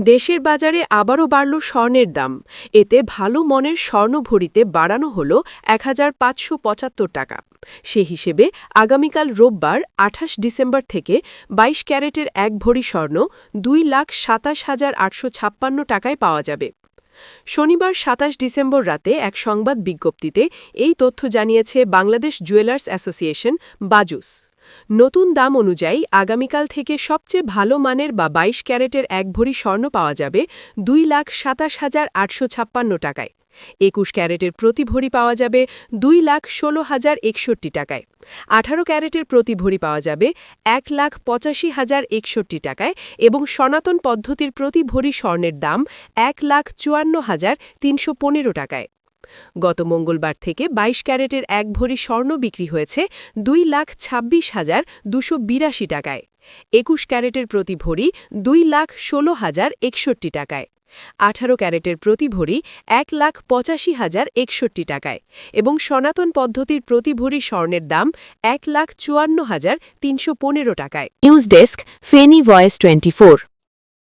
দেশের বাজারে আবারও বাড়ল স্বর্ণের দাম। এতে ভালো মনের স্বর্ণ ভরিতে বাড়ানো হল ১,৫৭৫ টাকা। সে হিসেবে আগামীকাল রোববার ২৮ ডিসেম্বর থেকে ২২ ক্যারেটের ১ ভরি স্বর্ণ ২,২৭,৮৫৬ টাকায় পাওয়া যাবে। শনিবার ২৭ ডিসেম্বর রাতে এক সংবাদ বিজ্ঞপ্তিতে এই তথ্য জানিয়েছে বাংলাদেশ জুয়েলার্স অ্যাসোসিয়েশন বাজুস। নতুন দাম অনুযায়ী আগামীকাল থেকে সবচেয়ে ভালো মানের বা ২২ ক্যারেটের ১ ভরি স্বর্ণ পাওয়া যাবে ২,২৭,৮৫৬ টাকায়। ২১ ক্যারেটের প্রতি ভরি পাওয়া যাবে ২,১৬,০৬১ টাকায়। ১৮ ক্যারেটের প্রতি ভরি পাওয়া যাবে ১,৮৫,০৬১ টাকায় এবং সনাতন পদ্ধতির প্রতি ভরি স্বর্ণের দাম ১,৫৪,৩১৫ টাকায়। গত মঙ্গলবার থেকে ২২ ক্যারেটের ১ ভরি স্বর্ণ বিক্রি হয়েছে ২,২৬,২৮২ টাকায়। ২১ ক্যারেটের প্রতি ভরি ২,১৬,০৬১ টাকায়। ১৮ ক্যারেটের প্রতি ভরি ১,৮৫,০৬১ টাকায় এবং সনাতন পদ্ধতির প্রতি ভরি স্বর্ণের দাম ১,৫৪,৩১৫ টাকায়। News desk, Feni voice 24।